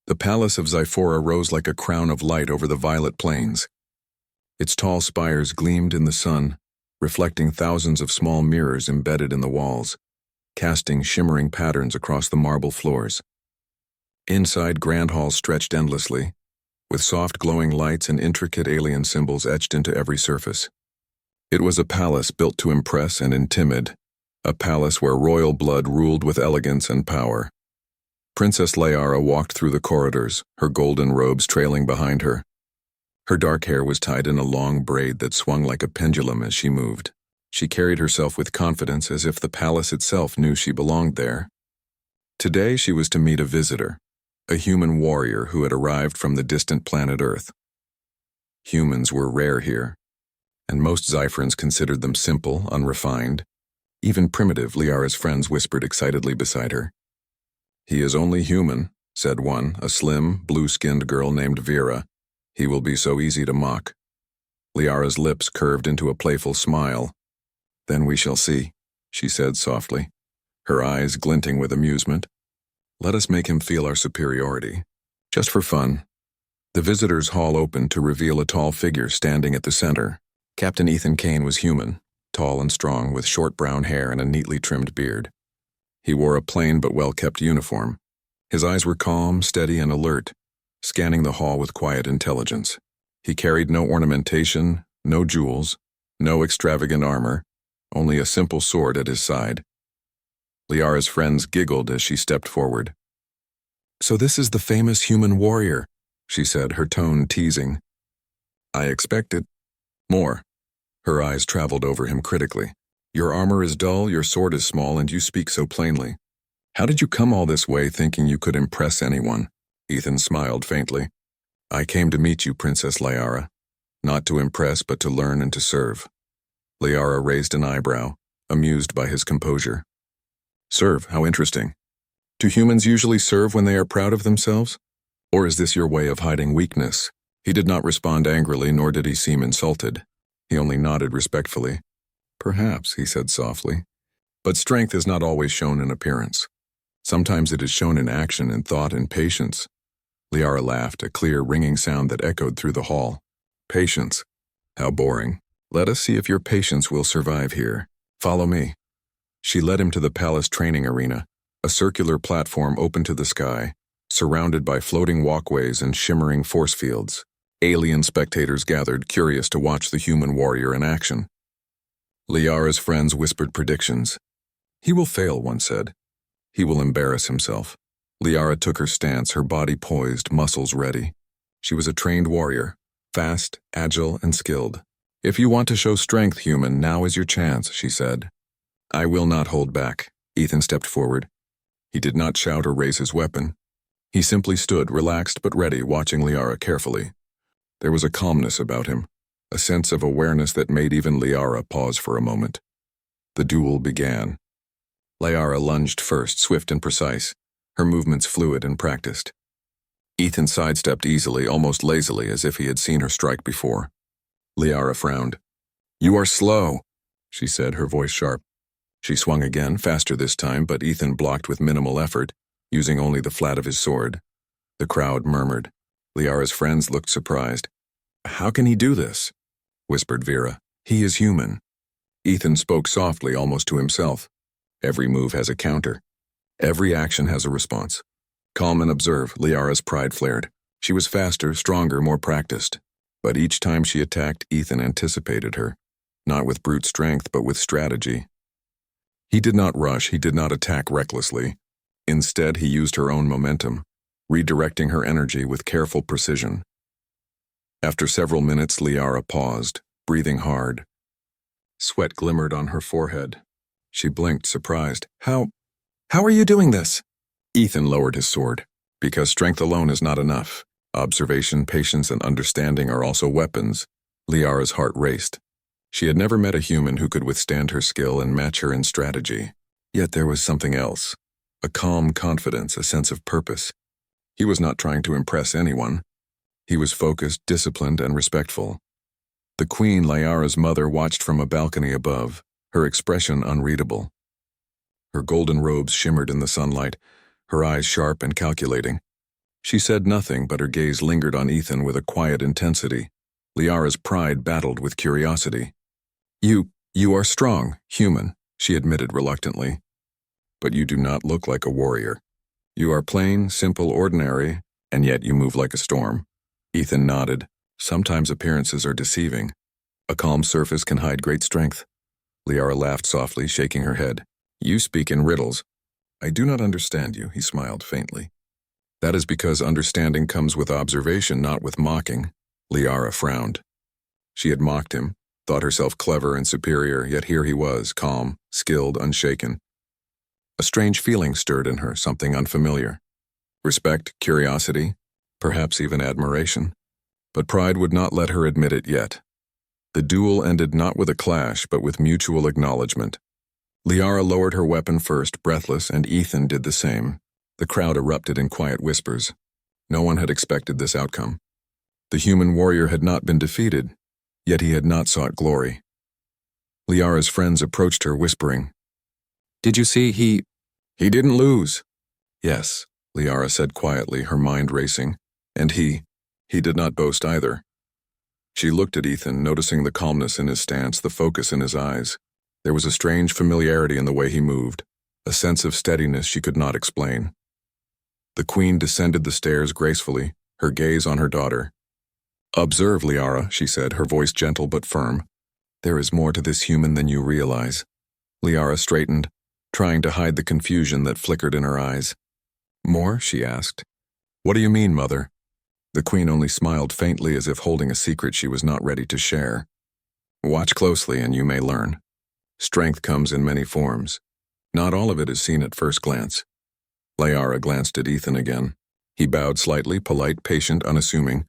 The palace of Zyphora rose like a crown of light over the violet plains. Its tall spires gleamed in the sun, reflecting thousands of small mirrors embedded in the walls, casting shimmering patterns across the marble floors. Inside, grand halls stretched endlessly, with soft glowing lights and intricate alien symbols etched into every surface. It was a palace built to impress and intimidate, a palace where royal blood ruled with elegance and power. Princess Liara walked through the corridors, her golden robes trailing behind her. Her dark hair was tied in a long braid that swung like a pendulum as she moved. She carried herself with confidence as if the palace itself knew she belonged there. Today she was to meet a visitor, a human warrior who had arrived from the distant planet Earth. Humans were rare here, and most Zypherans considered them simple, unrefined. Even primitive, Liara's friends whispered excitedly beside her. "He is only human," said one, a slim, blue-skinned girl named Vera. "He will be so easy to mock." Liara's lips curved into a playful smile. "Then we shall see," she said softly, her eyes glinting with amusement. "Let us make him feel our superiority, just for fun." The visitors' hall opened to reveal a tall figure standing at the center. Captain Ethan Kane was human, tall and strong, with short brown hair and a neatly trimmed beard. He wore a plain but well-kept uniform. His eyes were calm, steady, and alert, scanning the hall with quiet intelligence. He carried no ornamentation, no jewels, no extravagant armor, only a simple sword at his side. Liara's friends giggled as she stepped forward. "So this is the famous human warrior," she said, her tone teasing. "I expected more." Her eyes traveled over him critically. "Your armor is dull, your sword is small, and you speak so plainly. How did you come all this way thinking you could impress anyone?" Ethan smiled faintly. "I came to meet you, Princess Liara. Not to impress, but to learn and to serve." Liara raised an eyebrow, amused by his composure. "Serve? How interesting. Do humans usually serve when they are proud of themselves? Or is this your way of hiding weakness?" He did not respond angrily, nor did he seem insulted. He only nodded respectfully. "Perhaps," he said softly. "But strength is not always shown in appearance. Sometimes it is shown in action and thought and patience." Liara laughed, a clear, ringing sound that echoed through the hall. "Patience? How boring. Let us see if your patience will survive here. Follow me." She led him to the palace training arena, a circular platform open to the sky, surrounded by floating walkways and shimmering force fields. Alien spectators gathered, curious to watch the human warrior in action. Liara's friends whispered predictions. "He will fail," one said. "He will embarrass himself." Liara took her stance, her body poised, muscles ready. She was a trained warrior, fast, agile, and skilled. "If you want to show strength, human, now is your chance," she said. "I will not hold back." Ethan stepped forward. He did not shout or raise his weapon. He simply stood, relaxed but ready, watching Liara carefully. There was a calmness about him, a sense of awareness that made even Liara pause for a moment. The duel began. Liara lunged first, swift and precise, her movements fluid and practiced. Ethan sidestepped easily, almost lazily, as if he had seen her strike before. Liara frowned. "You are slow," she said, her voice sharp. She swung again, faster this time, but Ethan blocked with minimal effort, using only the flat of his sword. The crowd murmured. Liara's friends looked surprised. "How can he do this?" whispered Vera. "He is human." Ethan spoke softly, almost to himself. "Every move has a counter. Every action has a response. Calm and observe." Liara's pride flared. She was faster, stronger, more practiced. But each time she attacked, Ethan anticipated her, not with brute strength, but with strategy. He did not rush, he did not attack recklessly. Instead, he used her own momentum, redirecting her energy with careful precision. After several minutes, Liara paused, breathing hard. Sweat glimmered on her forehead. She blinked, surprised. How are you doing this?" Ethan lowered his sword. "Because strength alone is not enough. Observation, patience, and understanding are also weapons." Liara's heart raced. She had never met a human who could withstand her skill and match her in strategy. Yet there was something else. A calm confidence, a sense of purpose. He was not trying to impress anyone. He was focused, disciplined, and respectful. The Queen, Liara's mother, watched from a balcony above, her expression unreadable. Her golden robes shimmered in the sunlight, her eyes sharp and calculating. She said nothing, but her gaze lingered on Ethan with a quiet intensity. Liara's pride battled with curiosity. You are strong, human, she admitted reluctantly. But you do not look like a warrior. You are plain, simple, ordinary, and yet you move like a storm. Ethan nodded. Sometimes appearances are deceiving. A calm surface can hide great strength. Liara laughed softly, shaking her head. You speak in riddles. I do not understand you, he smiled faintly. That is because understanding comes with observation, not with mocking. Liara frowned. She had mocked him, thought herself clever and superior, yet here he was, calm, skilled, unshaken. A strange feeling stirred in her, something unfamiliar. Respect, curiosity, perhaps even admiration. But pride would not let her admit it yet. The duel ended not with a clash, but with mutual acknowledgement. Liara lowered her weapon first, breathless, and Ethan did the same. The crowd erupted in quiet whispers. No one had expected this outcome. The human warrior had not been defeated, yet he had not sought glory. Liara's friends approached her, whispering, Did you see he didn't lose? Yes, Liara said quietly, her mind racing. And he did not boast either. She looked at Ethan, noticing the calmness in his stance, the focus in his eyes. There was a strange familiarity in the way he moved, a sense of steadiness she could not explain. The queen descended the stairs gracefully, her gaze on her daughter. Observe, Liara, she said, her voice gentle but firm. There is more to this human than you realize. Liara straightened, trying to hide the confusion that flickered in her eyes. More? She asked. What do you mean, mother? The queen only smiled faintly, as if holding a secret she was not ready to share. Watch closely and you may learn. Strength comes in many forms. Not all of it is seen at first glance. Liara glanced at Ethan again. He bowed slightly, polite, patient, unassuming.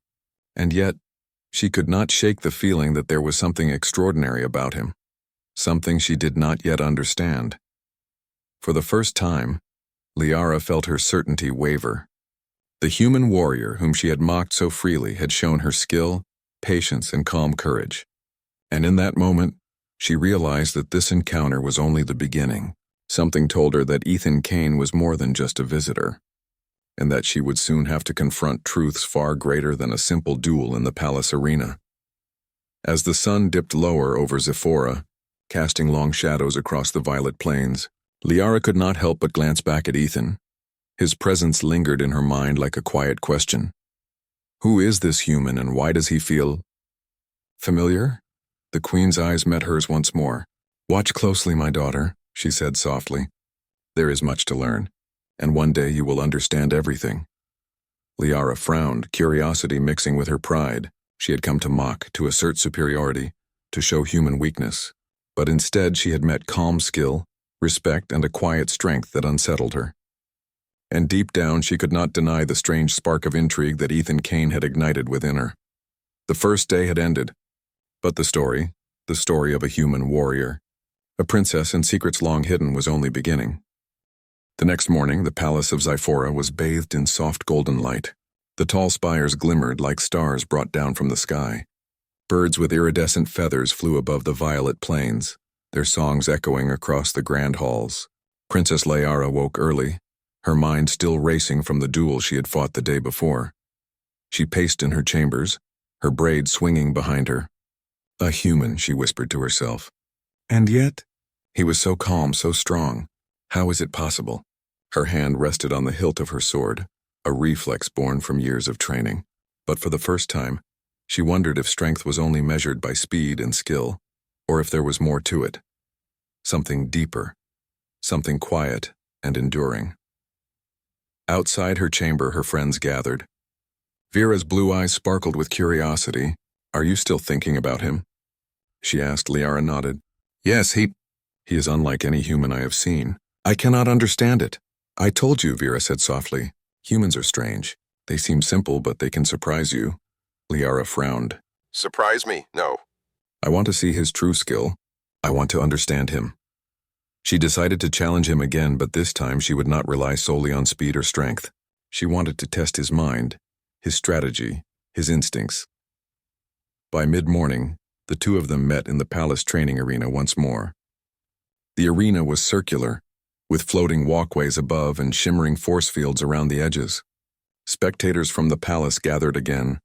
And yet, she could not shake the feeling that there was something extraordinary about him. Something she did not yet understand. For the first time, Liara felt her certainty waver. The human warrior whom she had mocked so freely had shown her skill, patience, and calm courage. And in that moment, she realized that this encounter was only the beginning. Something told her that Ethan Kane was more than just a visitor, and that she would soon have to confront truths far greater than a simple duel in the palace arena. As the sun dipped lower over Zephora, casting long shadows across the violet plains, Liara could not help but glance back at Ethan. His presence lingered in her mind like a quiet question. Who is this human, and why does he feel familiar? The queen's eyes met hers once more. Watch closely, my daughter, she said softly. There is much to learn, and one day you will understand everything. Liara frowned, curiosity mixing with her pride. She had come to mock, to assert superiority, to show human weakness. But instead she had met calm skill, respect, and a quiet strength that unsettled her. And deep down she could not deny the strange spark of intrigue that Ethan Kane had ignited within her. The first day had ended, but the story of a human warrior, a princess and secrets long hidden, was only beginning. The next morning, the palace of Zephora was bathed in soft golden light. The tall spires glimmered like stars brought down from the sky. Birds with iridescent feathers flew above the violet plains, their songs echoing across the grand halls. Princess Liara woke early, her mind still racing from the duel she had fought the day before. She paced in her chambers, her braid swinging behind her. A human, she whispered to herself. And yet, he was so calm, so strong. How is it possible? Her hand rested on the hilt of her sword, a reflex born from years of training. But for the first time, she wondered if strength was only measured by speed and skill, or if there was more to it. Something deeper, something quiet and enduring. Outside her chamber, her friends gathered. Vera's blue eyes sparkled with curiosity. Are you still thinking about him? She asked. Liara nodded. Yes, he is unlike any human I have seen. I cannot understand it. I told you, Vera said softly. Humans are strange. They seem simple, but they can surprise you. Liara frowned. Surprise me? No. I want to see his true skill. I want to understand him. She decided to challenge him again, but this time she would not rely solely on speed or strength. She wanted to test his mind, his strategy, his instincts. By mid-morning, the two of them met in the palace training arena once more. The arena was circular, with floating walkways above and shimmering force fields around the edges. Spectators from the palace gathered again,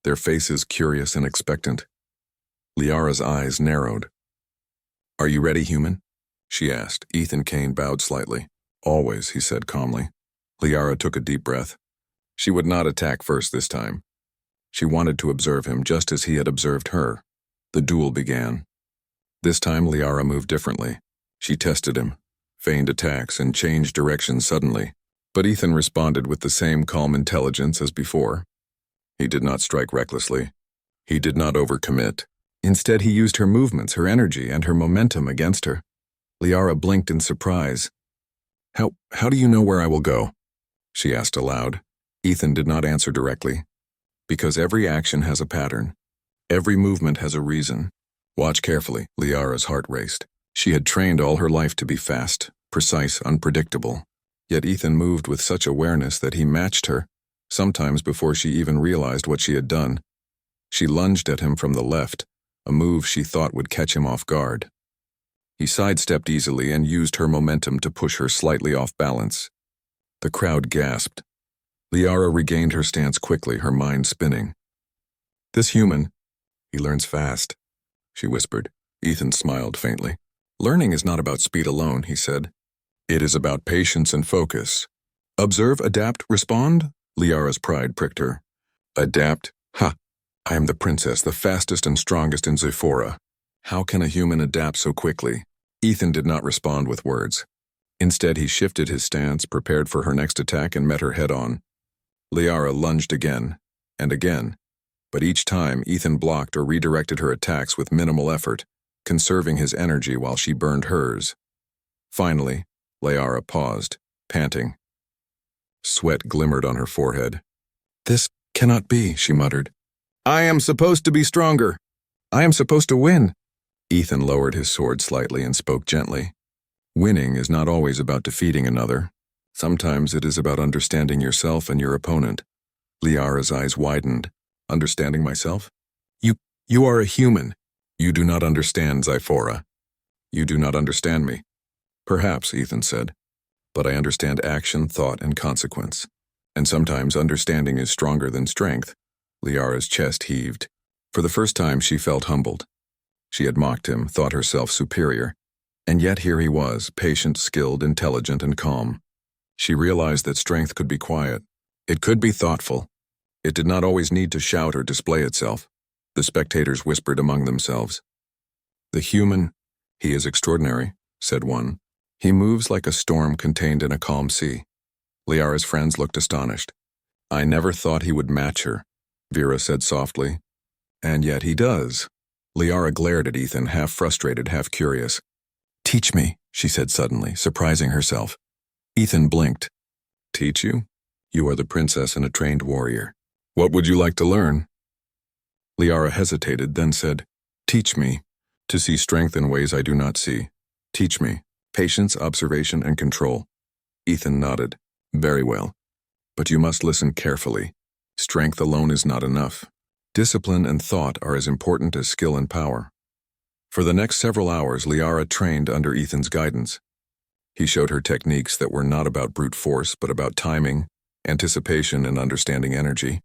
their faces curious and expectant. Liara's eyes narrowed. "Are you ready, human?" she asked. Ethan Kane bowed slightly. "Always," he said calmly. Liara took a deep breath. She would not attack first this time. She wanted to observe him just as he had observed her. The duel began. This time Liara moved differently. She tested him, feigned attacks, and changed direction suddenly. But Ethan responded with the same calm intelligence as before. He did not strike recklessly. He did not overcommit. Instead, he used her movements, her energy, and her momentum against her. Liara blinked in surprise. How do you know where I will go?" she asked aloud. Ethan did not answer directly. "Because every action has a pattern. Every movement has a reason. Watch carefully." Liara's heart raced. She had trained all her life to be fast, precise, unpredictable. Yet Ethan moved with such awareness that he matched her, sometimes before she even realized what she had done. She lunged at him from the left, a move she thought would catch him off guard. He sidestepped easily and used her momentum to push her slightly off balance. The crowd gasped. Liara regained her stance quickly, her mind spinning. "This human, he learns fast," she whispered. Ethan smiled faintly. "Learning is not about speed alone," he said. "It is about patience and focus. Observe, adapt, respond?" Liara's pride pricked her. "Adapt? Ha! I am the princess, the fastest and strongest in Zephora. How can a human adapt so quickly?" Ethan did not respond with words. Instead, he shifted his stance, prepared for her next attack, and met her head-on. Liara lunged again, and again, but each time Ethan blocked or redirected her attacks with minimal effort, conserving his energy while she burned hers. Finally, Liara paused, panting. Sweat glimmered on her forehead. "This cannot be," she muttered. "I am supposed to be stronger. I am supposed to win." Ethan lowered his sword slightly and spoke gently. "Winning is not always about defeating another. Sometimes it is about understanding yourself and your opponent." Liara's eyes widened. "Understanding myself? You are a human. You do not understand Zephora. You do not understand me." "Perhaps," Ethan said, "but I understand action, thought, and consequence. And sometimes understanding is stronger than strength." Liara's chest heaved. For the first time, she felt humbled. She had mocked him, thought herself superior. And yet here he was, patient, skilled, intelligent, and calm. She realized that strength could be quiet. It could be thoughtful. It did not always need to shout or display itself. The spectators whispered among themselves. "The human, he is extraordinary," said one. "He moves like a storm contained in a calm sea." Liara's friends looked astonished. "I never thought he would match her," Vera said softly. "And yet he does." Liara glared at Ethan, half frustrated, half curious. "Teach me," she said suddenly, surprising herself. Ethan blinked. "Teach you? You are the princess and a trained warrior. What would you like to learn?" Liara hesitated, then said, "Teach me to see strength in ways I do not see. Teach me patience, observation, and control." Ethan nodded. "Very well. But you must listen carefully. Strength alone is not enough. Discipline and thought are as important as skill and power." For the next several hours, Liara trained under Ethan's guidance. He showed her techniques that were not about brute force, but about timing, anticipation, and understanding energy.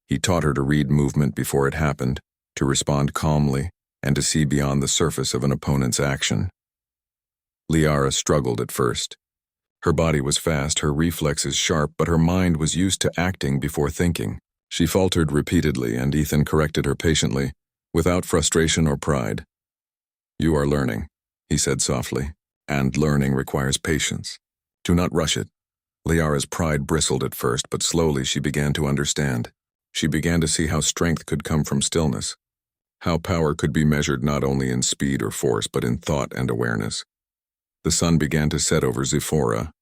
He taught her to read movement before it happened, to respond calmly, and to see beyond the surface of an opponent's action. Liara struggled at first. Her body was fast, her reflexes sharp, but her mind was used to acting before thinking. She faltered repeatedly, and Ethan corrected her patiently, without frustration or pride. "You are learning," he said softly, "and learning requires patience. Do not rush it." Liara's pride bristled at first, but slowly she began to understand. She began to see how strength could come from stillness, how power could be measured not only in speed or force, but in thought and awareness. The sun began to set over Zephora,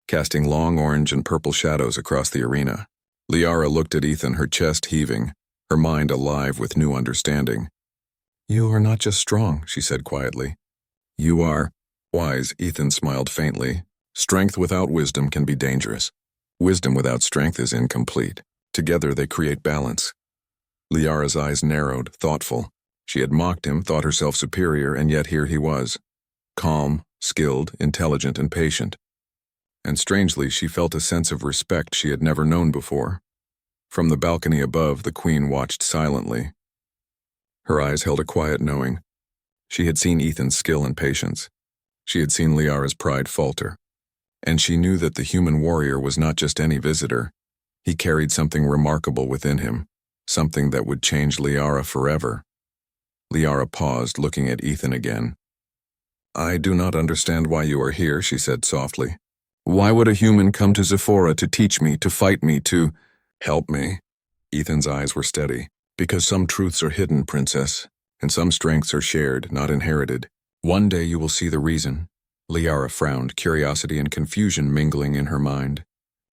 casting long orange and purple shadows across the arena. Liara looked at Ethan, her chest heaving, her mind alive with new understanding. "You are not just strong," she said quietly. "You are wise." Ethan smiled faintly. "Strength without wisdom can be dangerous. Wisdom without strength is incomplete. Together they create balance." Liara's eyes narrowed, thoughtful. She had mocked him, thought herself superior, and yet here he was. Calm, skilled, intelligent, and patient. and strangely she felt a sense of respect she had never known before. From the balcony above, the Queen watched silently. Her eyes held a quiet knowing. She had seen Ethan's skill and patience. She had seen Liara's pride falter. And she knew that the human warrior was not just any visitor. He carried something remarkable within him, something that would change Liara forever. Liara paused, looking at Ethan again. "I do not understand why you are here," she said softly. "Why would a human come to Zephora to teach me, to fight me, to help me?" Ethan's eyes were steady. "Because some truths are hidden, Princess, and some strengths are shared, not inherited. One day you will see the reason." Liara frowned, curiosity and confusion mingling in her mind.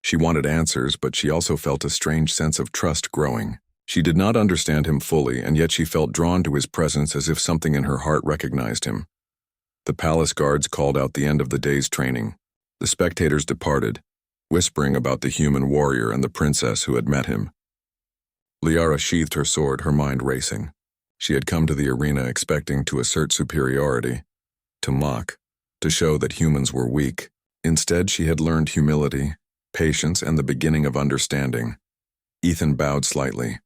She wanted answers, but she also felt a strange sense of trust growing. She did not understand him fully, and yet she felt drawn to his presence as if something in her heart recognized him. The palace guards called out the end of the day's training. The spectators departed, whispering about the human warrior and the princess who had met him. Liara sheathed her sword, her mind racing. She had come to the arena expecting to assert superiority, to mock, to show that humans were weak. Instead, she had learned humility, patience, and the beginning of understanding. Ethan bowed slightly.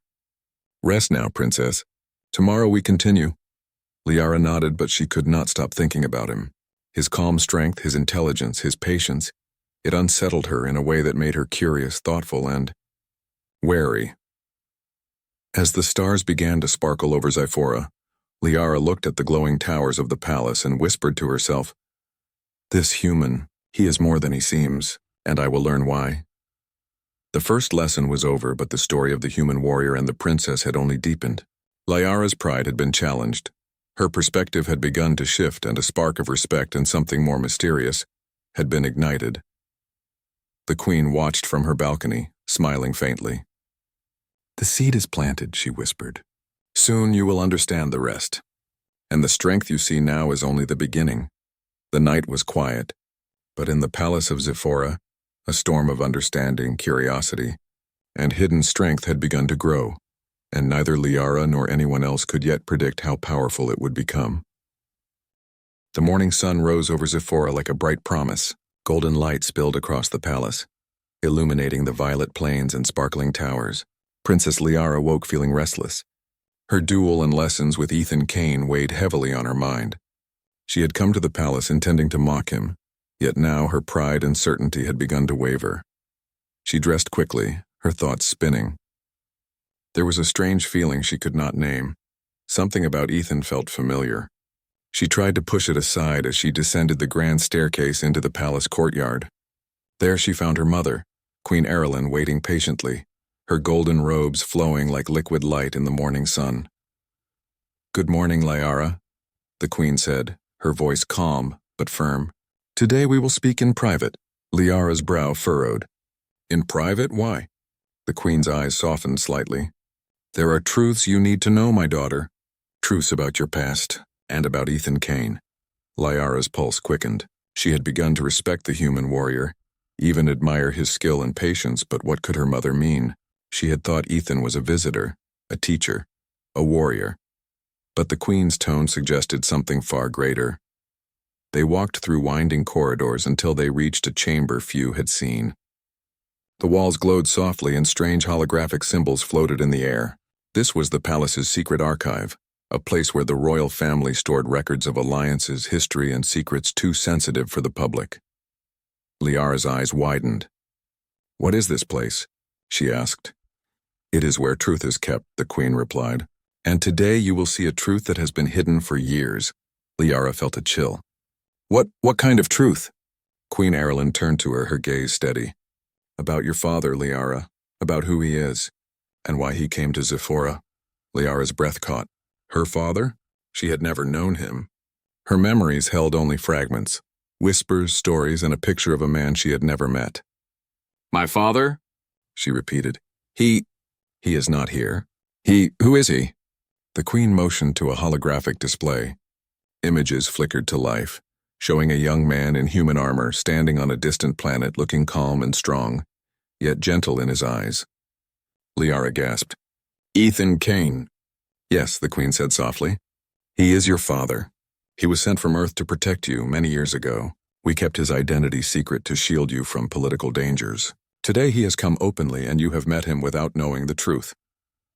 "Rest now, Princess. Tomorrow we continue." Liara nodded, but she could not stop thinking about him. His calm strength, his intelligence, his patience. It unsettled her in a way that made her curious, thoughtful, and wary. As the stars began to sparkle over Zephora, Liara looked at the glowing towers of the palace and whispered to herself, "This human, he is more than he seems, and I will learn why." The first lesson was over, but the story of the human warrior and the princess had only deepened. Liara's pride had been challenged. Her perspective had begun to shift, and a spark of respect and something more mysterious had been ignited. The Queen watched from her balcony, smiling faintly. "The seed is planted," she whispered. "Soon you will understand the rest. And the strength you see now is only the beginning." The night was quiet, but in the palace of Zephora, a storm of understanding, curiosity, and hidden strength had begun to grow, and neither Liara nor anyone else could yet predict how powerful it would become. The morning sun rose over Zephora like a bright promise. Golden light spilled across the palace, illuminating the violet plains and sparkling towers. Princess Liara woke feeling restless. Her duel and lessons with Ethan Kane weighed heavily on her mind. She had come to the palace intending to mock him, yet now her pride and certainty had begun to waver. She dressed quickly, her thoughts spinning. There was a strange feeling she could not name. Something about Ethan felt familiar. She tried to push it aside as she descended the grand staircase into the palace courtyard. There she found her mother, Queen Erilyn, waiting patiently, her golden robes flowing like liquid light in the morning sun. "Good morning, Liara," the Queen said, her voice calm but firm. "Today we will speak in private." Liara's brow furrowed. "In private? Why?" The Queen's eyes softened slightly. "There are truths you need to know, my daughter. Truths about your past, and about Ethan Kane." Liara's pulse quickened. She had begun to respect the human warrior, even admire his skill and patience, but what could her mother mean? She had thought Ethan was a visitor, a teacher, a warrior. But the Queen's tone suggested something far greater. They walked through winding corridors until they reached a chamber few had seen. The walls glowed softly and strange holographic symbols floated in the air. This was the palace's secret archive, a place where the royal family stored records of alliances, history, and secrets too sensitive for the public. Liara's eyes widened. "What is this place?" she asked. "It is where truth is kept," the Queen replied. "And today you will see a truth that has been hidden for years." Liara felt a chill. What kind of truth?" Queen Erilyn turned to her gaze steady. "About your father, Liara, about who he is, and why he came to Zephora." Liara's breath caught. Her father? She had never known him. Her memories held only fragments, whispers, stories, and a picture of a man she had never met. "My father?" she repeated. He is not here. Who is he?" The Queen motioned to a holographic display. Images flickered to life, showing a young man in human armor standing on a distant planet looking calm and strong, yet gentle in his eyes. Liara gasped. "Ethan Kane." "Yes," the Queen said softly. "He is your father. He was sent from Earth to protect you many years ago, We kept his identity secret to shield you from political dangers. Today he has come openly and you have met him without knowing the truth.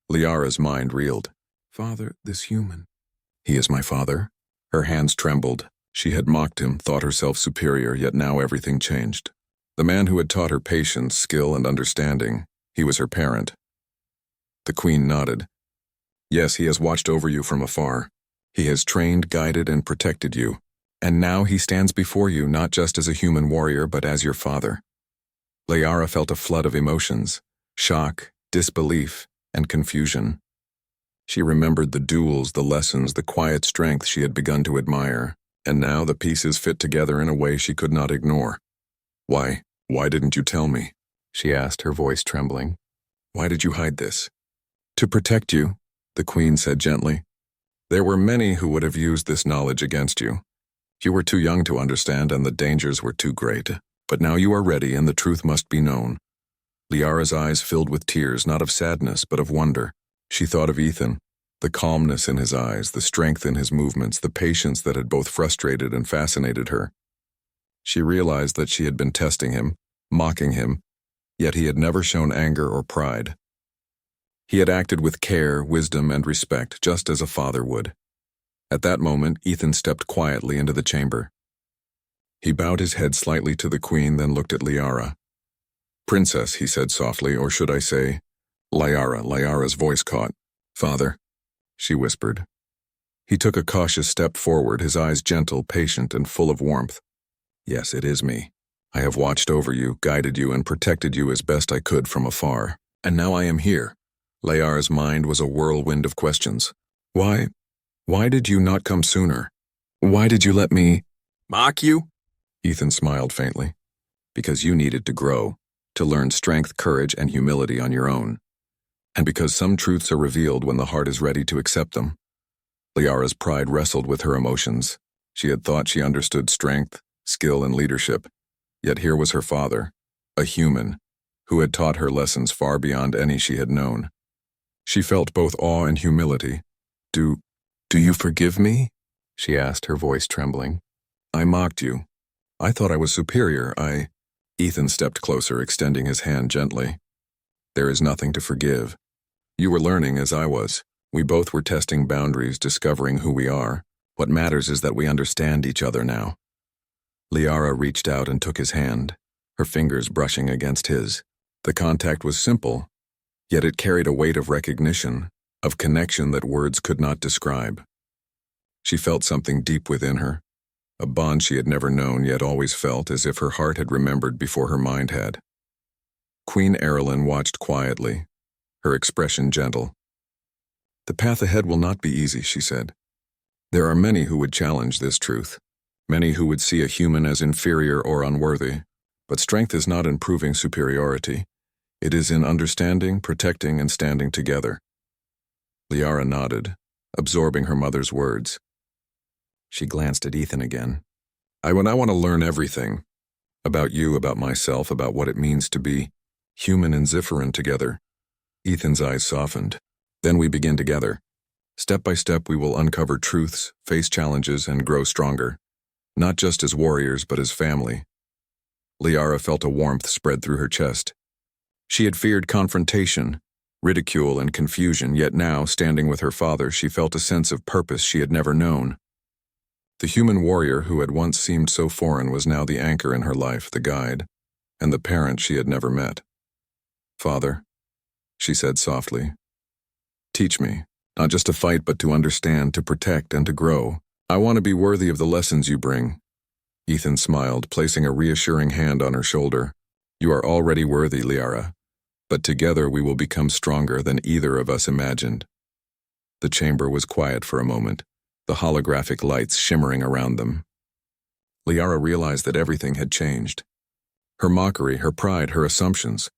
Liara's mind reeled. Father, this human. He is my father? Her hands trembled. She had mocked him, thought herself superior, yet now everything changed. The man who had taught her patience, skill, and understanding, he was her parent. The queen nodded. Yes, he has watched over you from afar. He has trained, guided, and protected you. And now he stands before you not just as a human warrior, but as your father. Liara felt a flood of emotions, shock, disbelief, and confusion. She remembered the duels, the lessons, the quiet strength she had begun to admire, and now the pieces fit together in a way she could not ignore. Why didn't you tell me? She asked, her voice trembling. Why did you hide this? To protect you, the queen said gently. There were many who would have used this knowledge against you. You were too young to understand and the dangers were too great. But now you are ready and the truth must be known. Liara's eyes filled with tears, not of sadness, but of wonder. She thought of Ethan, the calmness in his eyes, the strength in his movements, the patience that had both frustrated and fascinated her. She realized that she had been testing him, mocking him, yet he had never shown anger or pride. He had acted with care, wisdom, and respect, just as a father would. At that moment, Ethan stepped quietly into the chamber. He bowed his head slightly to the queen, then looked at Liara. Princess, he said softly, or should I say, Liara's voice caught. Father, she whispered. He took a cautious step forward, his eyes gentle, patient, and full of warmth. Yes, it is me. I have watched over you, guided you, and protected you as best I could from afar. And now I am here. Liara's mind was a whirlwind of questions. Why did you not come sooner? Why did you let me mock you? Ethan smiled faintly. Because you needed to grow, to learn strength, courage, and humility on your own. And because some truths are revealed when the heart is ready to accept them. Liara's pride wrestled with her emotions. She had thought she understood strength, skill, and leadership. Yet here was her father, a human, who had taught her lessons far beyond any she had known. She felt both awe and humility. Do you forgive me? She asked, her voice trembling. I mocked you. I thought I was superior. Ethan stepped closer, extending his hand gently. There is nothing to forgive. You were learning as I was. We both were testing boundaries, discovering who we are. What matters is that we understand each other now. Liara reached out and took his hand, her fingers brushing against his. The contact was simple, yet it carried a weight of recognition, of connection that words could not describe. She felt something deep within her, a bond she had never known yet always felt, as if her heart had remembered before her mind had. Queen Erlyn watched quietly, her expression gentle. The path ahead will not be easy, she said. There are many who would challenge this truth, many who would see a human as inferior or unworthy, but strength is not in proving superiority. It is in understanding, protecting, and standing together. Liara nodded, absorbing her mother's words. She glanced at Ethan again. I want to learn everything. About you, about myself, about what it means to be human and Zifferin together. Ethan's eyes softened. Then we begin together. Step by step we will uncover truths, face challenges, and grow stronger. Not just as warriors, but as family. Liara felt a warmth spread through her chest. She had feared confrontation, ridicule, and confusion, yet now, standing with her father, she felt a sense of purpose she had never known. The human warrior who had once seemed so foreign was now the anchor in her life, the guide, and the parent she had never met. Father, she said softly, teach me, not just to fight but to understand, to protect, and to grow. I want to be worthy of the lessons you bring. Ethan smiled, placing a reassuring hand on her shoulder. You are already worthy, Liara, but together we will become stronger than either of us imagined. The chamber was quiet for a moment, the holographic lights shimmering around them. Liara realized that everything had changed. Her mockery, her pride, her assumptions,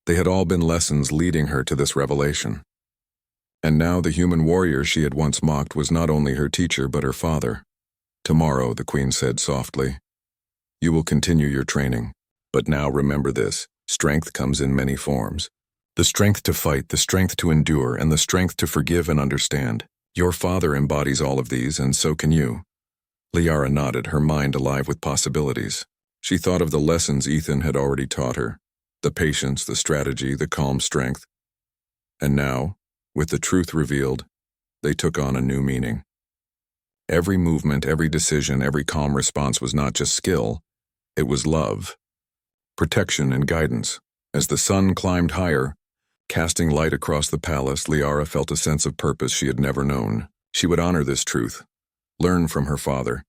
they had all been lessons leading her to this revelation. And now the human warrior she had once mocked was not only her teacher but her father. Tomorrow, the queen said softly, you will continue your training. But now remember this, strength comes in many forms. The strength to fight, the strength to endure, and the strength to forgive and understand. Your father embodies all of these, and so can you. Liara nodded, her mind alive with possibilities. She thought of the lessons Ethan had already taught her, the patience, the strategy, the calm strength. And now, with the truth revealed, they took on a new meaning. Every movement, every decision, every calm response was not just skill, it was love, protection and guidance. As the sun climbed higher, casting light across the palace, Liara felt a sense of purpose she had never known. She would honor this truth, learn from her father,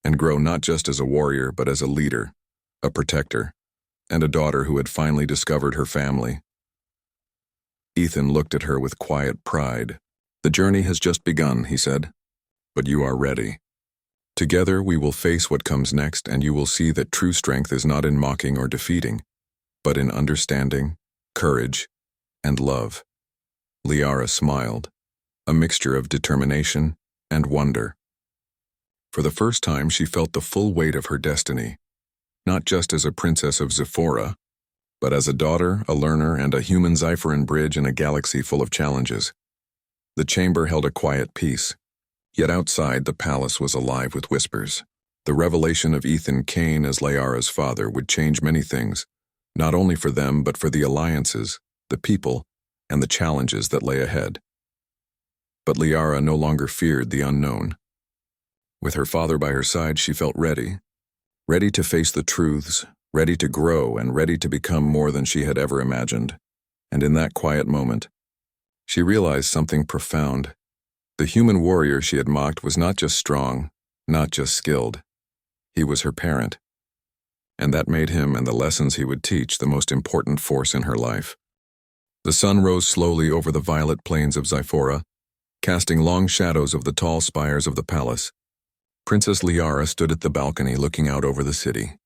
and grow not just as a warrior but as a leader, a protector, and a daughter who had finally discovered her family. Ethan looked at her with quiet pride. "The journey has just begun," he said, "but you are ready. Together we will face what comes next, and you will see that true strength is not in mocking or defeating, but in understanding, courage, and love." Liara smiled, a mixture of determination and wonder. For the first time, she felt the full weight of her destiny, not just as a princess of Zephora, but as a daughter, a learner, and a human Zephyrin bridge in a galaxy full of challenges. The chamber held a quiet peace, yet outside the palace was alive with whispers. The revelation of Ethan Kane as Liara's father would change many things, not only for them but for the alliances, the people, and the challenges that lay ahead. But Liara no longer feared the unknown. With her father by her side, she felt ready to face the truths, ready to grow, and ready to become more than she had ever imagined. And in that quiet moment, she realized something profound. The human warrior she had mocked was not just strong, not just skilled. He was her parent. And that made him and the lessons he would teach the most important force in her life. The sun rose slowly over the violet plains of Zephora, casting long shadows of the tall spires of the palace. Princess Liara stood at the balcony looking out over the city.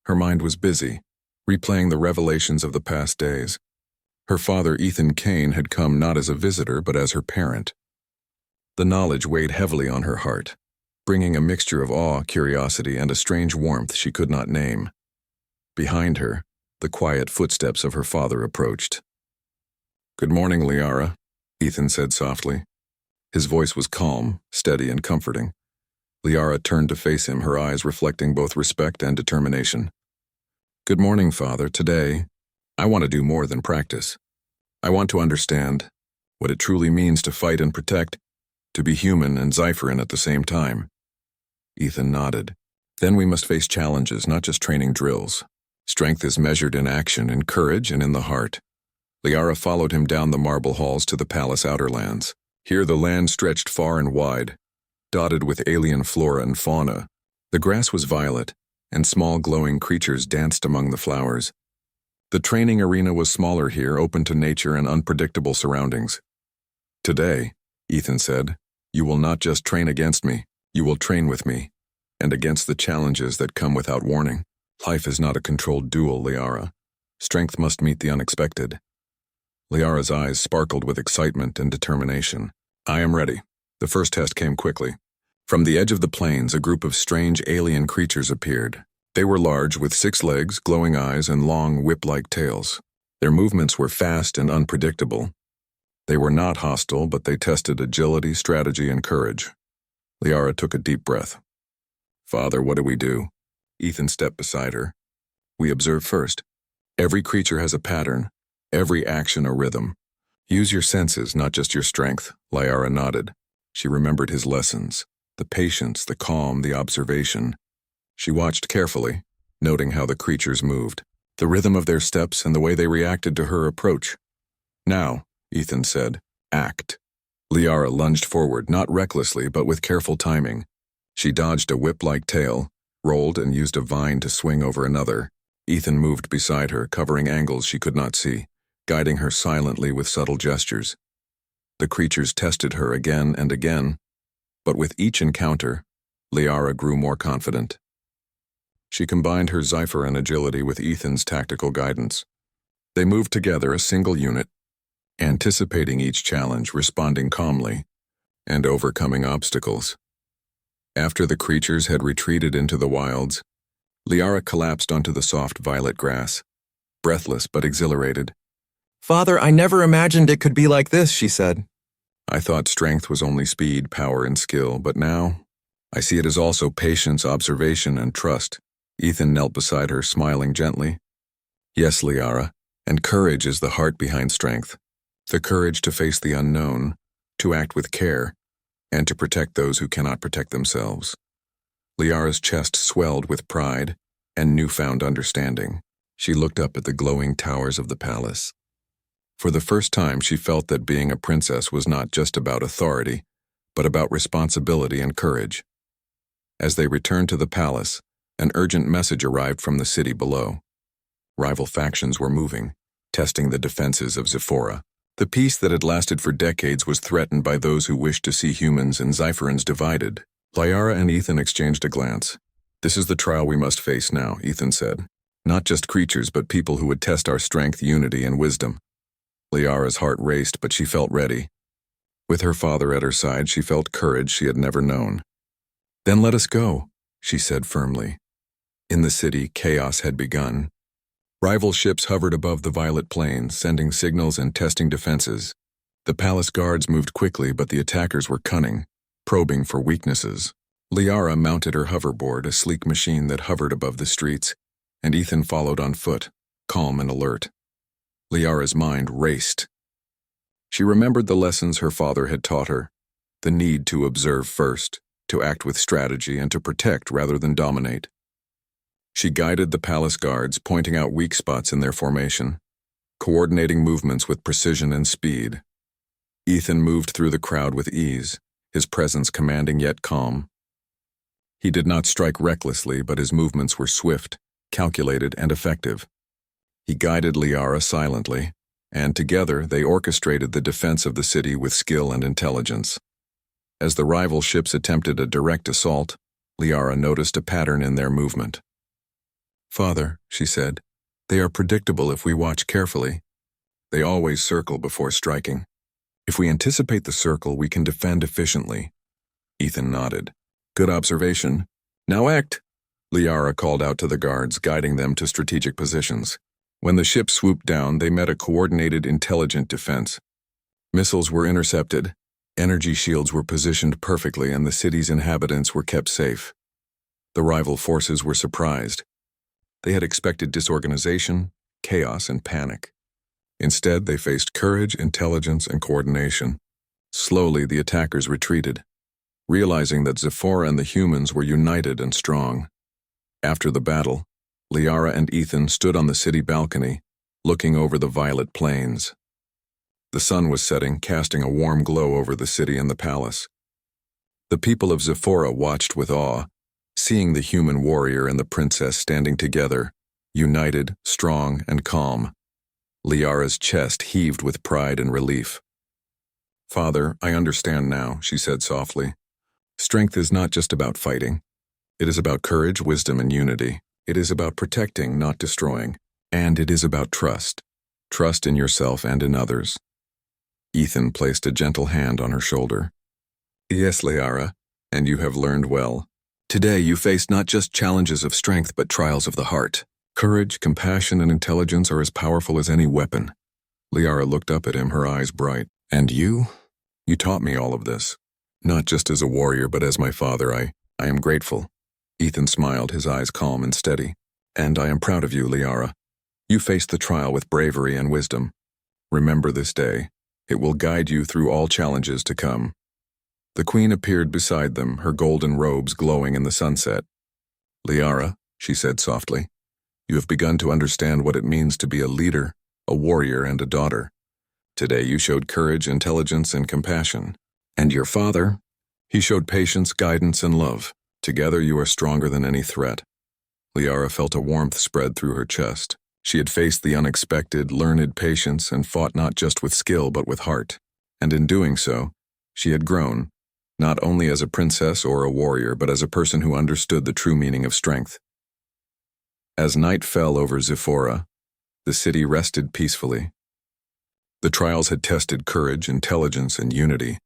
Her mind was busy, replaying the revelations of the past days. Her father, Ethan Kane, had come not as a visitor but as her parent. The knowledge weighed heavily on her heart, bringing a mixture of awe, curiosity, and a strange warmth she could not name. Behind her, the quiet footsteps of her father approached. "Good morning, Liara," Ethan said softly. His voice was calm, steady, and comforting. Liara turned to face him, her eyes reflecting both respect and determination. "Good morning, Father. Today, I want to do more than practice. I want to understand what it truly means to fight and protect, to be human and Zephyrin at the same time." Ethan nodded. "Then we must face challenges, not just training drills. Strength is measured in action, in courage, and in the heart." Liara followed him down the marble halls to the palace outer lands. Here the land stretched far and wide, dotted with alien flora and fauna. The grass was violet, and small glowing creatures danced among the flowers. The training arena was smaller here, open to nature and unpredictable surroundings. "Today," Ethan said, "you will not just train against me, you will train with me, and against the challenges that come without warning. Life is not a controlled duel, Liara. Strength must meet the unexpected." Liara's eyes sparkled with excitement and determination. "I am ready." The first test came quickly. From the edge of the plains, a group of strange alien creatures appeared. They were large, with 6 legs, glowing eyes, and long, whip-like tails. Their movements were fast and unpredictable. They were not hostile, but they tested agility, strategy, and courage. Liara took a deep breath. "Father, what do we do?" Ethan stepped beside her. "We observe first. Every creature has a pattern, every action a rhythm. Use your senses, not just your strength." Liara nodded. She remembered his lessons, the patience, the calm, the observation. She watched carefully, noting how the creatures moved, the rhythm of their steps and the way they reacted to her approach. "Now," Ethan said, "act." Liara lunged forward, not recklessly but with careful timing. She dodged a whip-like tail, rolled and used a vine to swing over another. Ethan moved beside her, covering angles she could not see, guiding her silently with subtle gestures. The creatures tested her again and again, but with each encounter, Liara grew more confident. She combined her Zephyrin agility with Ethan's tactical guidance. They moved together, a single unit, anticipating each challenge, responding calmly, and overcoming obstacles. After the creatures had retreated into the wilds, Liara collapsed onto the soft violet grass, breathless but exhilarated. "Father, I never imagined it could be like this," she said. "I thought strength was only speed, power, and skill, but now I see it as also patience, observation, and trust. Ethan knelt beside her, smiling gently. Yes, Liara, and courage is the heart behind strength. The courage to face the unknown, to act with care, and to protect those who cannot protect themselves. Liara's chest swelled with pride and newfound understanding. She looked up at the glowing towers of the palace. For the first time, she felt that being a princess was not just about authority, but about responsibility and courage. As they returned to the palace, an urgent message arrived from the city below. Rival factions were moving, testing the defenses of Zephora. The peace that had lasted for decades was threatened by those who wished to see humans and Zypherans divided. Liara and Ethan exchanged a glance. This is the trial we must face now, Ethan said. Not just creatures, but people who would test our strength, unity, and wisdom. Liara's heart raced, but she felt ready. With her father at her side, she felt courage she had never known. Then let us go, she said firmly. In the city, chaos had begun. Rival ships hovered above the violet plains, sending signals and testing defenses. The palace guards moved quickly, but the attackers were cunning, probing for weaknesses. Liara mounted her hoverboard, a sleek machine that hovered above the streets, and Ethan followed on foot, calm and alert. Liara's mind raced. She remembered the lessons her father had taught her, the need to observe first, to act with strategy, and to protect rather than dominate. She guided the palace guards, pointing out weak spots in their formation, coordinating movements with precision and speed. Ethan moved through the crowd with ease, his presence commanding yet calm. He did not strike recklessly, but his movements were swift, calculated, and effective. He guided Liara silently, and together they orchestrated the defense of the city with skill and intelligence. As the rival ships attempted a direct assault, Liara noticed a pattern in their movement. Father, she said, they are predictable if we watch carefully. They always circle before striking. If we anticipate the circle, we can defend efficiently. Ethan nodded. Good observation. Now act, Liara called out to the guards, guiding them to strategic positions. When the ship swooped down, they met a coordinated, intelligent defense. Missiles were intercepted, energy shields were positioned perfectly, and the city's inhabitants were kept safe. The rival forces were surprised. They had expected disorganization, chaos, and panic. Instead, they faced courage, intelligence, and coordination. Slowly, the attackers retreated, realizing that Zephora and the humans were united and strong. After the battle, Liara and Ethan stood on the city balcony, looking over the violet plains. The sun was setting, casting a warm glow over the city and the palace. The people of Zephora watched with awe, seeing the human warrior and the princess standing together, united, strong, and calm. Liara's chest heaved with pride and relief. Father, I understand now, she said softly. Strength is not just about fighting. It is about courage, wisdom, and unity. It is about protecting, not destroying. And it is about trust. Trust in yourself and in others. Ethan placed a gentle hand on her shoulder. Yes, Liara, and you have learned well. Today you face not just challenges of strength, but trials of the heart. Courage, compassion, and intelligence are as powerful as any weapon. Liara looked up at him, her eyes bright. And you? You taught me all of this. Not just as a warrior, but as my father, I am grateful. Ethan smiled, his eyes calm and steady. And I am proud of you, Liara. You faced the trial with bravery and wisdom. Remember this day. It will guide you through all challenges to come. The queen appeared beside them, her golden robes glowing in the sunset. Liara, she said softly, you have begun to understand what it means to be a leader, a warrior, and a daughter. Today you showed courage, intelligence, and compassion. And your father? He showed patience, guidance, and love. Together you are stronger than any threat. Liara felt a warmth spread through her chest. She had faced the unexpected, learned patience, and fought not just with skill but with heart. And in doing so, she had grown, not only as a princess or a warrior, but as a person who understood the true meaning of strength. As night fell over Zephora, the city rested peacefully. The trials had tested courage, intelligence, and unity,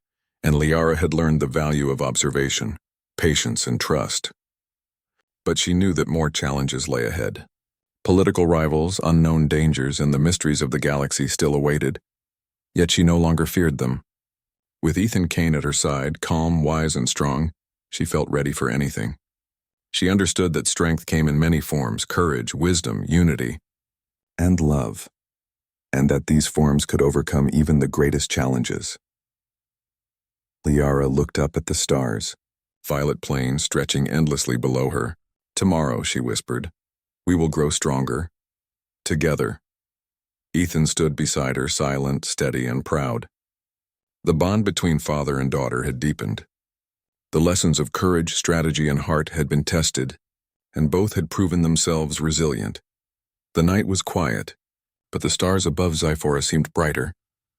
and Liara had learned the value of observation, patience, and trust. But she knew that more challenges lay ahead. Political rivals, unknown dangers, and the mysteries of the galaxy still awaited. Yet she no longer feared them. With Ethan Kane at her side, calm, wise, and strong, She felt ready for anything. She understood that strength came in many forms: courage, wisdom, unity, and love, and that these forms could overcome even the greatest challenges. Liara looked up at the stars, violet plains stretching endlessly below her. "Tomorrow," she whispered, "we will grow stronger. Together." Ethan stood beside her, silent, steady, and proud. The bond between father and daughter had deepened. The lessons of courage, strategy, and heart had been tested, and both had proven themselves resilient. The night was quiet, but the stars above Zyphora seemed brighter,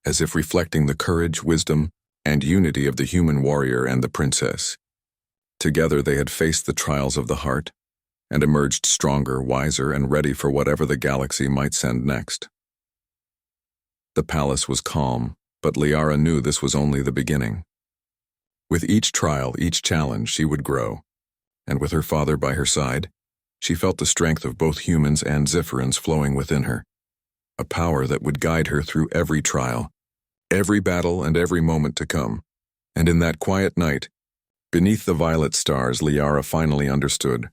as if reflecting the courage, wisdom, and unity of the human warrior and the princess. Together they had faced the trials of the heart, and emerged stronger, wiser, and ready for whatever the galaxy might send next. The palace was calm, but Liara knew this was only the beginning. With each trial, each challenge, she would grow, and with her father by her side, she felt the strength of both humans and Zifferans flowing within her, a power that would guide her through every trial, every battle, and every moment to come. And in that quiet night, beneath the violet stars, Liara finally understood.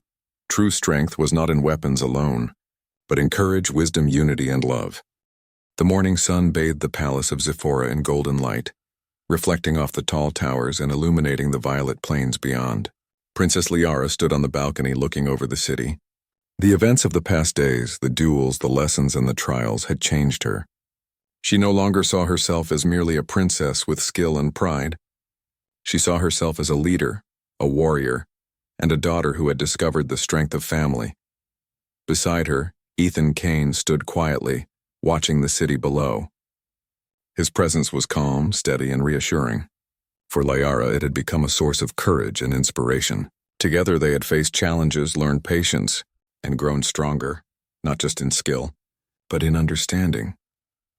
True strength was not in weapons alone, but in courage, wisdom, unity, and love. The morning sun bathed the palace of Zyphora in golden light, reflecting off the tall towers and illuminating the violet plains beyond. Princess Liara stood on the balcony looking over the city. The events of the past days, the duels, the lessons, and the trials had changed her. She no longer saw herself as merely a princess with skill and pride. She saw herself as a leader, a warrior, and a daughter who had discovered the strength of family. Beside her, Ethan Kane stood quietly, watching the city below. His presence was calm, steady, and reassuring. For Liara, it had become a source of courage and inspiration. Together they had faced challenges, learned patience, and grown stronger, not just in skill, but in understanding.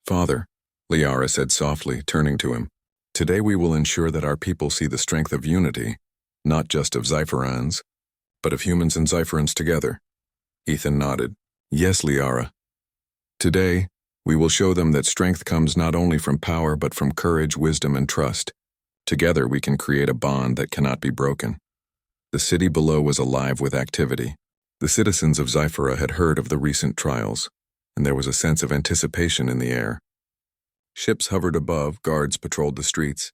"Father," Liara said softly, turning to him, "today we will ensure that our people see the strength of unity, not just of Zyphorans, but of humans and Zyphorans together." Ethan nodded. "Yes, Liara. Today, we will show them that strength comes not only from power but from courage, wisdom, and trust. Together we can create a bond that cannot be broken." The city below was alive with activity. The citizens of Zyphora had heard of the recent trials, and there was a sense of anticipation in the air. Ships hovered above, guards patrolled the streets,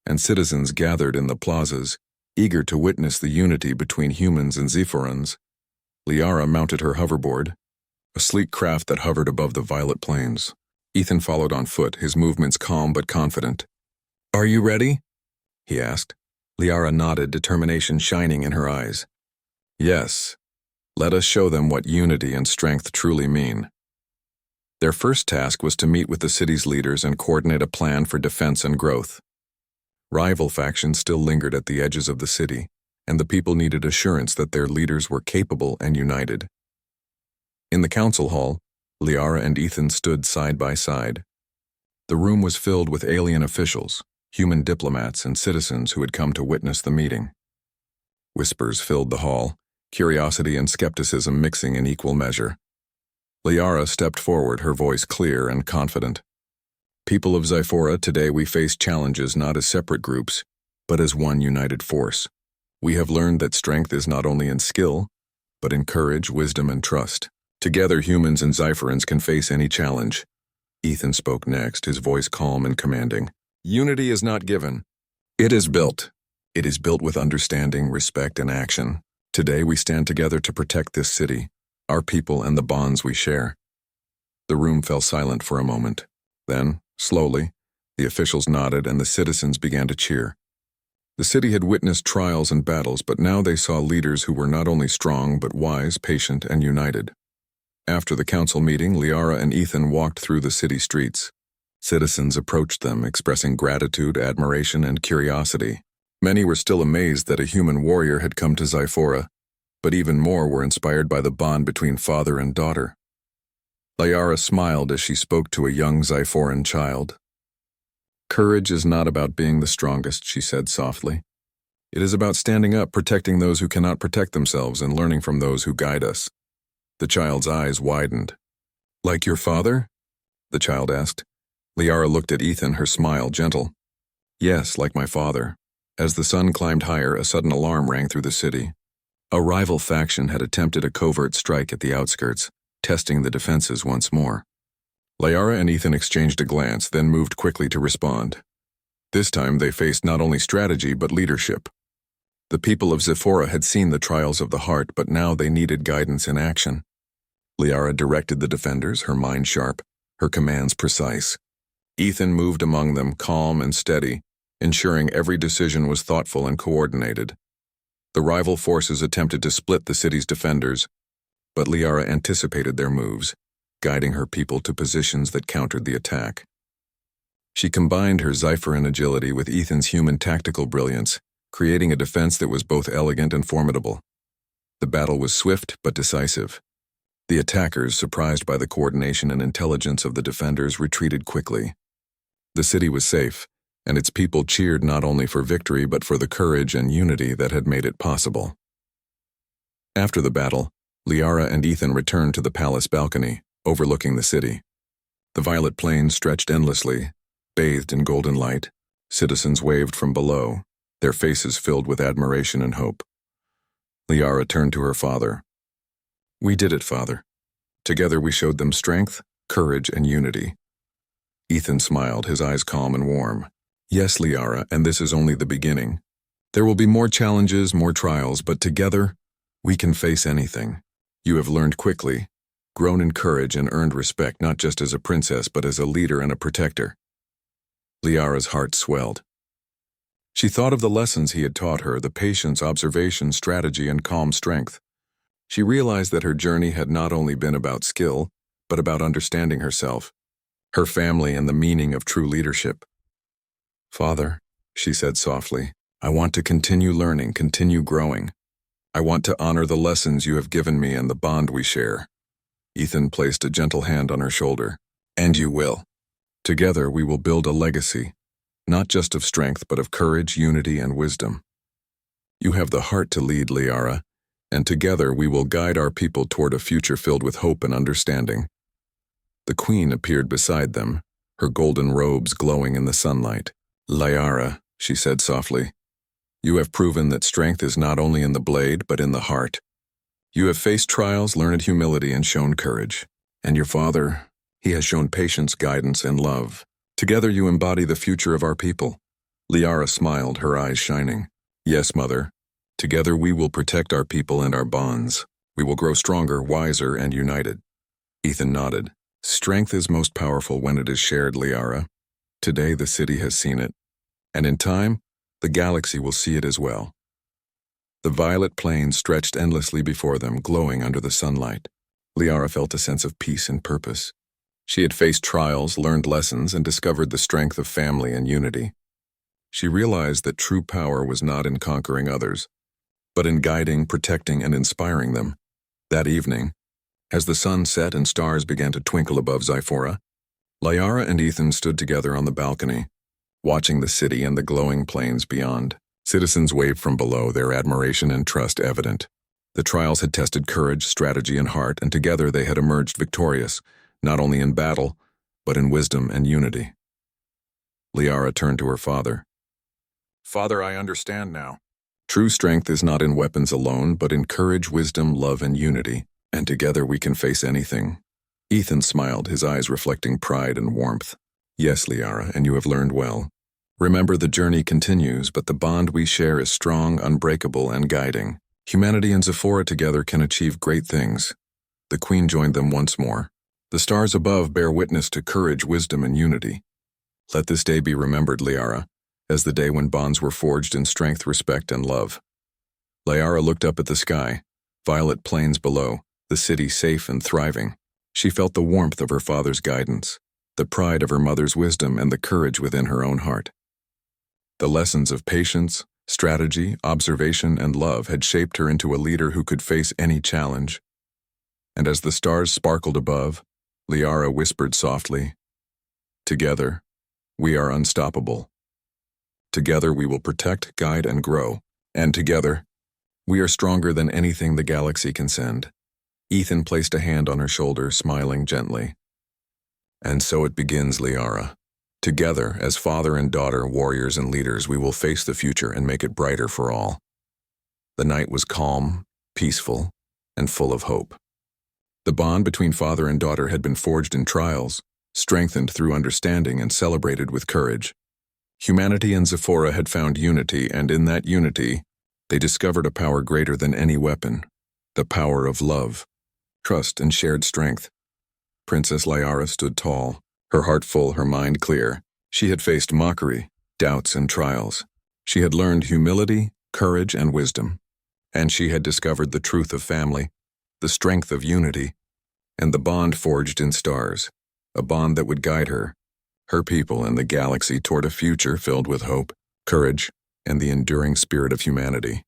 and citizens gathered in the plazas, eager to witness the unity between humans and Zyphorans. Liara mounted her hoverboard, a sleek craft that hovered above the violet plains. Ethan followed on foot, his movements calm but confident. "Are you ready?" he asked. Liara nodded, determination shining in her eyes. "Yes. Let us show them what unity and strength truly mean." Their first task was to meet with the city's leaders and coordinate a plan for defense and growth. Rival factions still lingered at the edges of the city, and the people needed assurance that their leaders were capable and united. In the council hall, Liara and Ethan stood side by side. The room was filled with alien officials, human diplomats, and citizens who had come to witness the meeting. Whispers filled the hall, curiosity and skepticism mixing in equal measure. Liara stepped forward, her voice clear and confident. "People of Zyphora, today we face challenges not as separate groups, but as one united force. We have learned that strength is not only in skill, but in courage, wisdom, and trust. Together, humans and Zyphorans can face any challenge." Ethan spoke next, his voice calm and commanding. "Unity is not given. It is built. It is built with understanding, respect, and action. Today we stand together to protect this city, our people, and the bonds we share." The room fell silent for a moment. Then, slowly, the officials nodded and the citizens began to cheer. The city had witnessed trials and battles, but now they saw leaders who were not only strong but wise, patient, and united. After the council meeting, Liara and Ethan walked through the city streets. Citizens approached them, expressing gratitude, admiration, and curiosity. Many were still amazed that a human warrior had come to Zyphora, but even more were inspired by the bond between father and daughter. Liara smiled as she spoke to a young Zyphoran child. "Courage is not about being the strongest," she said softly. "It is about standing up, protecting those who cannot protect themselves, and learning from those who guide us." The child's eyes widened. "Like your father?" the child asked. Liara looked at Ethan, her smile gentle. "Yes, like my father. As the sun climbed higher, a sudden alarm rang through the city. A rival faction had attempted a covert strike at the outskirts, testing the defenses once more. Liara and Ethan exchanged a glance, then moved quickly to respond. This time they faced not only strategy but leadership. The people of Zephora had seen the trials of the heart, but now they needed guidance in action. Liara directed the defenders, her mind sharp, her commands precise. Ethan moved among them, calm and steady, ensuring every decision was thoughtful and coordinated. The rival forces attempted to split the city's defenders, but Liara anticipated their moves, guiding her people to positions that countered the attack. She combined her Zephyrin agility with Ethan's human tactical brilliance, creating a defense that was both elegant and formidable. The battle was swift but decisive. The attackers, surprised by the coordination and intelligence of the defenders, retreated quickly. The city was safe, and its people cheered not only for victory but for the courage and unity that had made it possible. After the battle, Liara and Ethan returned to the palace balcony, overlooking the city. The violet plains stretched endlessly, bathed in golden light. Citizens waved from below, their faces filled with admiration and hope. Liara turned to her father. "We did it, Father. Together we showed them strength, courage, and unity." Ethan smiled, his eyes calm and warm. "Yes, Liara, and this is only the beginning. There will be more challenges, more trials, but together, we can face anything. You have learned quickly, grown in courage, and earned respect not just as a princess but as a leader and a protector." Liara's heart swelled. She thought of the lessons he had taught her, the patience, observation, strategy, and calm strength. She realized that her journey had not only been about skill, but about understanding herself, her family, and the meaning of true leadership. "Father," she said softly, "I want to continue learning, continue growing. I want to honor the lessons you have given me and the bond we share." Ethan placed a gentle hand on her shoulder. "And you will. Together we will build a legacy, not just of strength but of courage, unity, and wisdom. You have the heart to lead, Liara, and together we will guide our people toward a future filled with hope and understanding." The queen appeared beside them, her golden robes glowing in the sunlight. "Liara," she said softly, "you have proven that strength is not only in the blade but in the heart. You have faced trials, learned humility, and shown courage. And your father, he has shown patience, guidance, and love. Together you embody the future of our people." Liara smiled, her eyes shining. "Yes, Mother. Together we will protect our people and our bonds. We will grow stronger, wiser, and united." Ethan nodded. "Strength is most powerful when it is shared, Liara. Today the city has seen it, and in time, the galaxy will see it as well." The violet plains stretched endlessly before them, glowing under the sunlight. Liara felt a sense of peace and purpose. She had faced trials, learned lessons, and discovered the strength of family and unity. She realized that true power was not in conquering others, but in guiding, protecting, and inspiring them. That evening, as the sun set and stars began to twinkle above Zephora, Liara and Ethan stood together on the balcony, watching the city and the glowing plains beyond. Citizens waved from below, their admiration and trust evident. The trials had tested courage, strategy, and heart, and together they had emerged victorious, not only in battle, but in wisdom and unity. Liara turned to her father. "Father, I understand now. True strength is not in weapons alone, but in courage, wisdom, love, and unity, and together we can face anything." Ethan smiled, his eyes reflecting pride and warmth. "Yes, Liara, and you have learned well. Remember, the journey continues, but the bond we share is strong, unbreakable, and guiding. Humanity and Zephora together can achieve great things." The queen joined them once more. "The stars above bear witness to courage, wisdom, and unity. Let this day be remembered, Liara, as the day when bonds were forged in strength, respect, and love." Liara looked up at the sky, violet plains below, the city safe and thriving. She felt the warmth of her father's guidance, the pride of her mother's wisdom, and the courage within her own heart. The lessons of patience, strategy, observation, and love had shaped her into a leader who could face any challenge. And as the stars sparkled above, Liara whispered softly, "Together, we are unstoppable. Together we will protect, guide, and grow. And together, we are stronger than anything the galaxy can send." Ethan placed a hand on her shoulder, smiling gently. "And so it begins, Liara. Together, as father and daughter, warriors and leaders, we will face the future and make it brighter for all. The night was calm, peaceful, and full of hope. The bond between father and daughter had been forged in trials, strengthened through understanding, and celebrated with courage. Humanity and Zephora had found unity, and in that unity, they discovered a power greater than any weapon, the power of love, trust, and shared strength. Princess Liara stood tall, her heart full, her mind clear. She had faced mockery, doubts, and trials. She had learned humility, courage, and wisdom. And she had discovered the truth of family, the strength of unity, and the bond forged in stars, a bond that would guide her, her people, and the galaxy toward a future filled with hope, courage, and the enduring spirit of humanity.